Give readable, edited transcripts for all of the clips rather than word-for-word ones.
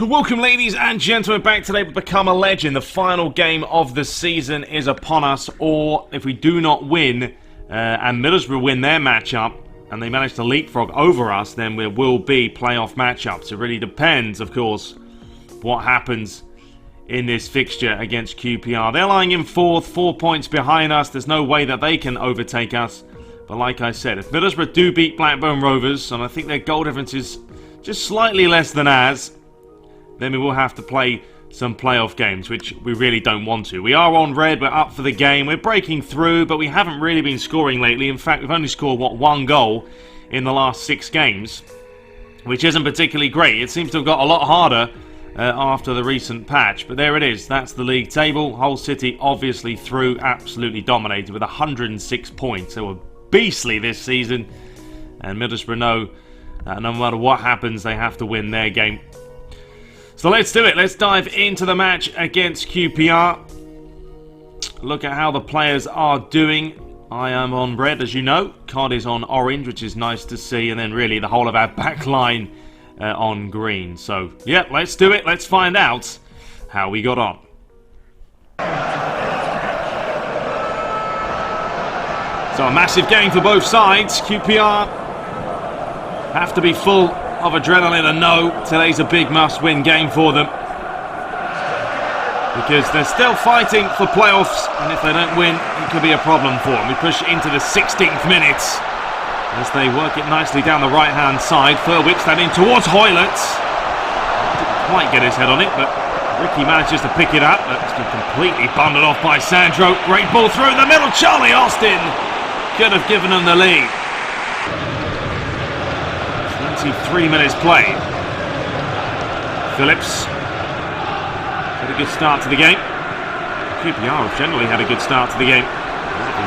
So welcome, ladies and gentlemen, back today to Become a Legend. The final game of the season is upon us, or if we do not win, and Middlesbrough win their matchup, and they manage to leapfrog over us, then there will be playoff matchups. It really depends, of course, what happens in this fixture against QPR. They're lying in fourth, 4 points behind us. There's no way that they can overtake us. But like I said, if Middlesbrough do beat Blackburn Rovers, and I think their goal difference is just slightly less than ours, then we will have to play some playoff games, which we really don't want to. We are on red, we're up for the game, we're breaking through, but we haven't really been scoring lately. In fact, we've only scored, one goal in the last 6 games, which isn't particularly great. It seems to have got a lot harder after the recent patch, but there it is. That's the league table. Hull City obviously through, absolutely dominated with 106 points. They were beastly this season, and Middlesbrough know that no matter what happens, they have to win their game. So let's do it. Let's dive into the match against QPR. Look at how the players are doing. I am on red, as you know. Cod is on orange, which is nice to see. And then really the whole of our back line on green. So, yeah, let's do it. Let's find out how we got on. So a massive game for both sides. QPR have to be full of adrenaline and know today's a big must-win game for them, because they're still fighting for playoffs, and if they don't win, it could be a problem for them. We push into the 16th minute as they work it nicely down the right-hand side. Fur whips that in towards Hoylett. Didn't quite get his head on it, but Ricky manages to pick it up. That's been completely bundled off by Sandro. Great ball through the middle. Charlie Austin could have given them the lead. 23 minutes played. Phillips had a good start to the game. QPR have generally had a good start to the game.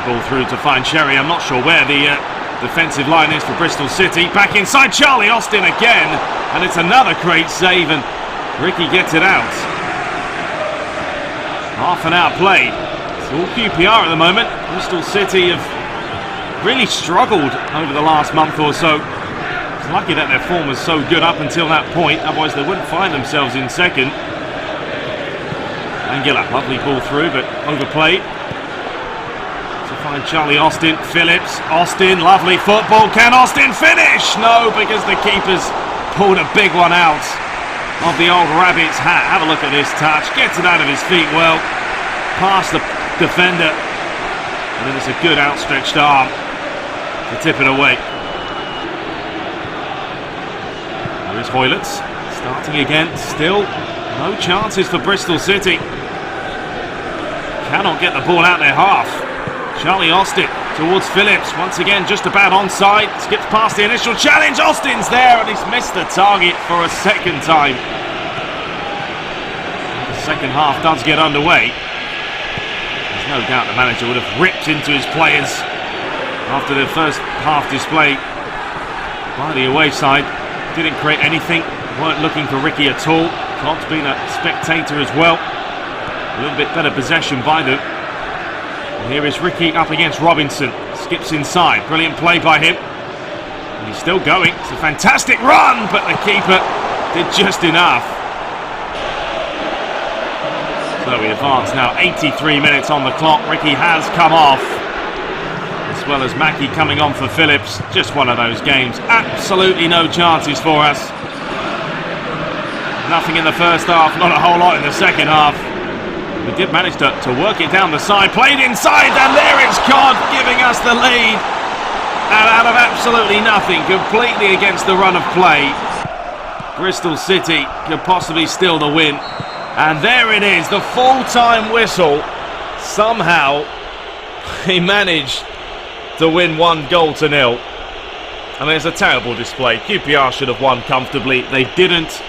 Ball through to find Sherry. I'm not sure where the defensive line is for Bristol City. Back inside, Charlie Austin again, and it's another great save, and Ricky gets it out. Half an hour played. It's all QPR at the moment. Bristol City have really struggled over the last month or so. Lucky that their form was so good up until that point, otherwise they wouldn't find themselves in second. Anguilla, lovely ball through, but overplayed. To find Charlie Austin, Phillips, Austin, lovely football. Can Austin finish? No, because the keeper's pulled a big one out of the old rabbit's hat. Have a look at this touch. Gets it out of his feet well, past the defender, and then it's a good outstretched arm to tip it away. There's Hoylett, starting again, still no chances for Bristol City. Cannot get the ball out their half. Charlie Austin towards Phillips, once again just about onside, skips past the initial challenge. Austin's there and he's missed the target for a second time. The second half does get underway. There's no doubt the manager would have ripped into his players after the first half display by the away side. Didn't create anything, weren't looking for Ricky at all. Cobb's been a spectator as well. A little bit better possession by them. And here is Ricky up against Robinson. Skips inside, brilliant play by him. And he's still going, it's a fantastic run, but the keeper did just enough. So we advance now, 83 minutes on the clock. Ricky has come off, as well as Mackie coming on for Phillips. Just one of those games. Absolutely no chances for us. Nothing in the first half, not a whole lot in the second half. We did manage to work it down the side. Played inside, and there it's Cod giving us the lead. And out of absolutely nothing, completely against the run of play, Bristol City could possibly steal the win. And there it is, the full-time whistle. Somehow, he managed to win 1-0. I mean, it's a terrible display. QPR should have won comfortably. They didn't,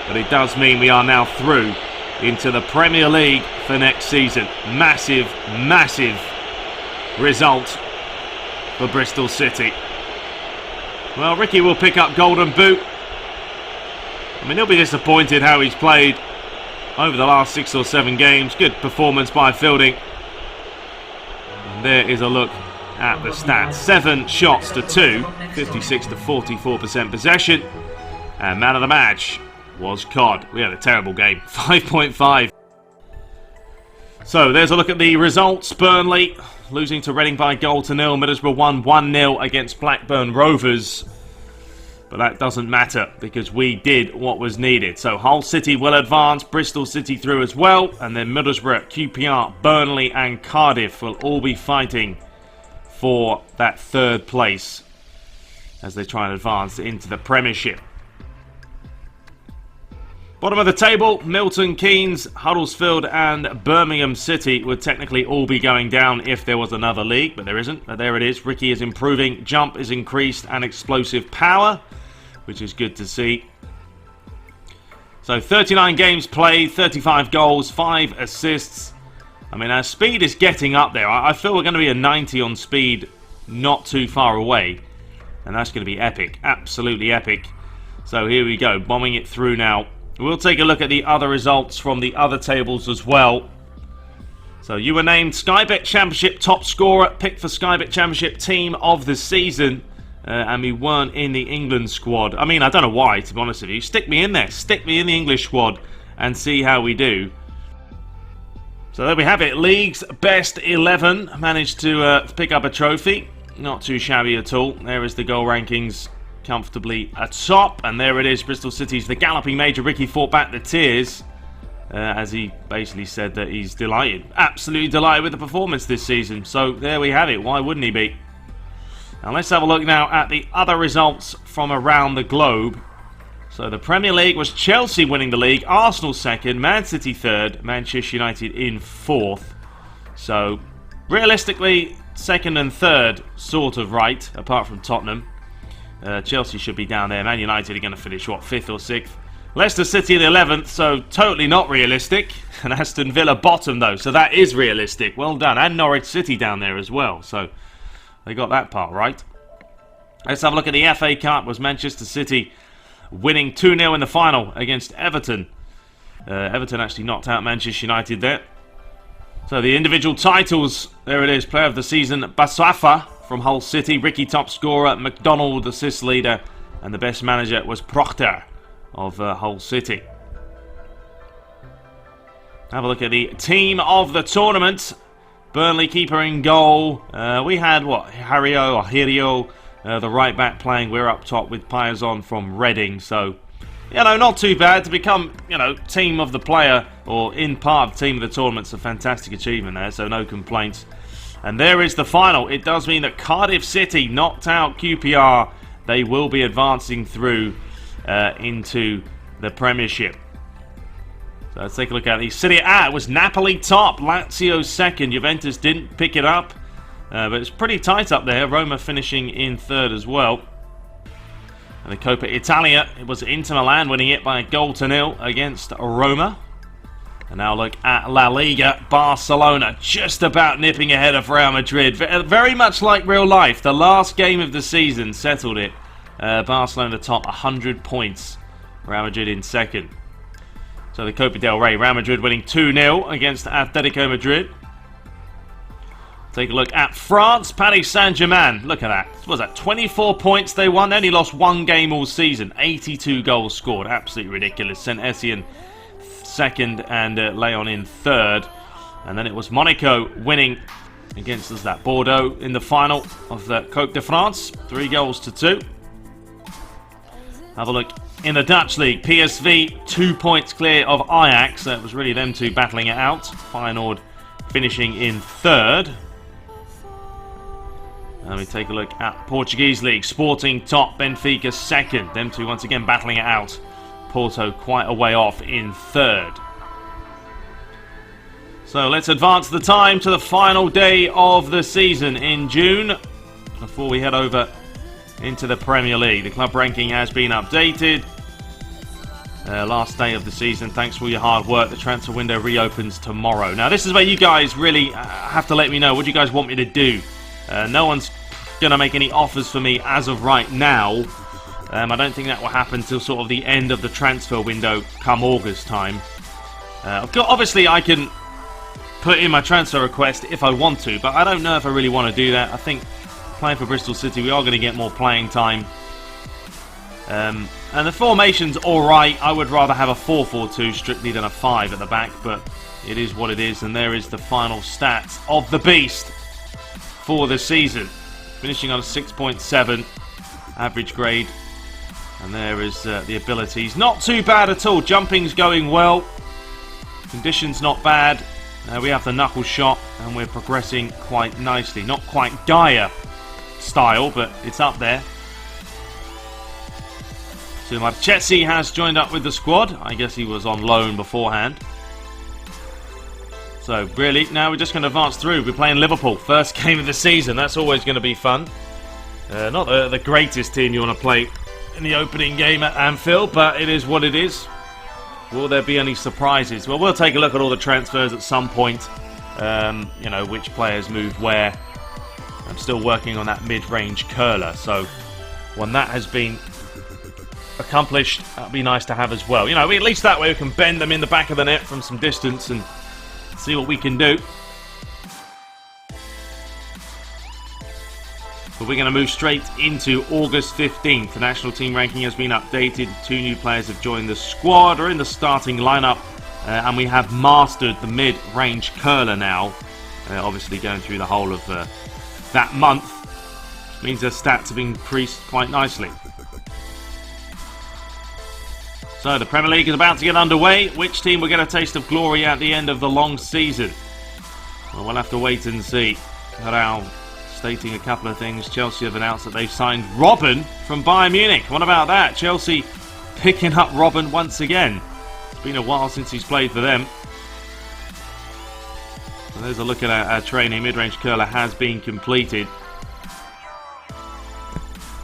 but it does mean we are now through into the Premier League for next season. Massive, massive result for Bristol City. Well, Ricky will pick up Golden Boot. I mean, he'll be disappointed how he's played over the last 6 or 7 games. Good performance by Fielding. And there is a look at the stats. 7 shots to 2, 56 to 44% possession. And man of the match was COD. We had a terrible game. 5.5. So there's a look at the results. Burnley losing to Reading by 0-0. Middlesbrough won 1-0 against Blackburn Rovers. But that doesn't matter because we did what was needed. So Hull City will advance, Bristol City through as well. And then Middlesbrough, QPR, Burnley and Cardiff will all be fighting for that third place as they try and advance into the Premiership. Bottom of the table, Milton Keynes, Huddersfield and Birmingham City would technically all be going down if there was another league, but there isn't. But there it is. Ricky is improving, jump is increased and explosive power, which is good to see. So 39 games played, 35 goals, 5 assists. I mean, our speed is getting up there. I feel we're going to be a 90 on speed not too far away. And that's going to be epic. Absolutely epic. So here we go, bombing it through now. We'll take a look at the other results from the other tables as well. So you were named Sky Bet Championship top scorer, picked for Sky Bet Championship team of the season. And we weren't in the England squad. I mean, I don't know why, to be honest with you. Stick me in there. Stick me in the English squad and see how we do. So there we have it. League's best 11 managed to pick up a trophy. Not too shabby at all. There is the goal rankings comfortably atop. And there it is. Bristol City's the galloping major. Ricky fought back the tears as he basically said that he's delighted. Absolutely delighted with the performance this season. So there we have it. Why wouldn't he be? Now let's have a look now at the other results from around the globe. So the Premier League was Chelsea winning the league, Arsenal second, Man City third, Manchester United in fourth. So realistically, second and third sort of right, apart from Tottenham. Chelsea should be down there. Man United are going to finish, what, 5th or 6th? Leicester City in the 11th, so totally not realistic. And Aston Villa bottom though, so that is realistic. Well done. And Norwich City down there as well, so they got that part right. Let's have a look at the FA Cup. Was Manchester City winning 2-0 in the final against Everton. Everton actually knocked out Manchester United there. So the individual titles, there it is. Player of the season, Basafa from Hull City. Ricky top scorer, McDonald assist leader. And the best manager was Proctor of Hull City. Have a look at the team of the tournament. Burnley keeper in goal. We had, what, Hirio, the right back playing. We're up top with Piazon from Reading. So, you know, not too bad to become, you know, team of the player or in part of team of the tournament's a fantastic achievement there. So no complaints. And there is the final. It does mean that Cardiff City knocked out QPR. They will be advancing through into the Premiership. So let's take a look at the Serie A. It was Napoli top, Lazio second. Juventus didn't pick it up, but it's pretty tight up there. Roma finishing in third as well. And the Coppa Italia, it was Inter Milan winning it by 1-0 against Roma. And now look at La Liga. Barcelona just about nipping ahead of Real Madrid. Very much like real life. The last game of the season settled it. Barcelona top, 100 points. Real Madrid in second. So the Copa del Rey, Real Madrid winning 2-0 against Atletico Madrid. Take a look at France, Paris Saint-Germain. Look at that. What was that? 24 points they won. They only lost one game all season. 82 goals scored. Absolutely ridiculous. Saint-Etienne second and Lyon in third. And then it was Monaco winning against us, that Bordeaux in the final of the Coupe de France. 3-2. Have a look in the Dutch league. PSV 2 points clear of Ajax. It was really them two battling it out. Feyenoord finishing in third. And we take a look at Portuguese league. Sporting top, Benfica second. Them two once again battling it out. Porto quite a way off in third. So let's advance the time to the final day of the season in June before we head over into the Premier League. The club ranking has been updated. Last day of the season. Thanks for all your hard work. The transfer window reopens tomorrow. Now this is where you guys really have to let me know what you guys want me to do. No one's going to make any offers for me as of right now. I don't think that will happen till sort of the end of the transfer window come August time. Obviously I can put in my transfer request if I want to, but I don't know if I really want to do that. I think playing for Bristol City, we are going to get more playing time. And the formation's alright. I would rather have a 4-4-2 strictly than a 5 at the back, but it is what it is. And there is the final stats of the beast for the season. Finishing on a 6.7 average grade. And there is the abilities. Not too bad at all. Jumping's going well. Conditions not bad. We have the knuckle shot, and we're progressing quite nicely. Not quite Gaia style, but it's up there. So Marchesi has joined up with the squad. I guess he was on loan beforehand. So really, now we're just going to advance through. We're playing Liverpool. First game of the season. That's always going to be fun. Not the greatest team you want to play in the opening game at Anfield, but it is what it is. Will there be any surprises? Well, we'll take a look at all the transfers at some point. You know, which players move where. I'm still working on that mid-range curler, so when that has been accomplished, that'd be nice to have as well. You know, at least that way we can bend them in the back of the net from some distance and see what we can do. But we're going to move straight into August 15th. The national team ranking has been updated. 2 new players have joined the squad or in the starting lineup. And we have mastered the mid-range curler now. Obviously going through the whole of that month. Which means their stats have increased quite nicely. So the Premier League is about to get underway. Which team will get a taste of glory at the end of the long season? Well, we'll have to wait and see. Now, stating a couple of things, Chelsea have announced that they've signed Robben from Bayern Munich. What about that? Chelsea picking up Robben once again. It's been a while since he's played for them. So there's a look at our training. Mid-range curler has been completed.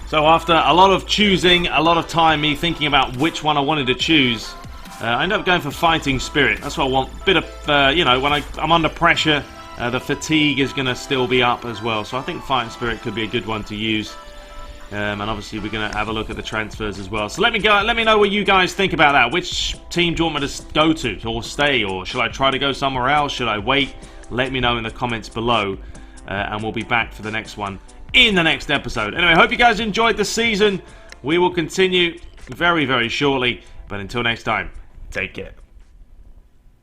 So after a lot of choosing, a lot of time me thinking about which one I wanted to choose, I ended up going for Fighting Spirit. That's what I want. Bit of, you know, when I'm under pressure, the fatigue is going to still be up as well. So I think Fighting Spirit could be a good one to use. And obviously we're going to have a look at the transfers as well. So let me know what you guys think about that. Which team do you want me to go to or stay? Or should I try to go somewhere else? Should I wait? Let me know in the comments below. And we'll be back for the next one in the next episode. Anyway, I hope you guys enjoyed the season. We will continue very, very shortly. But until next time, take care.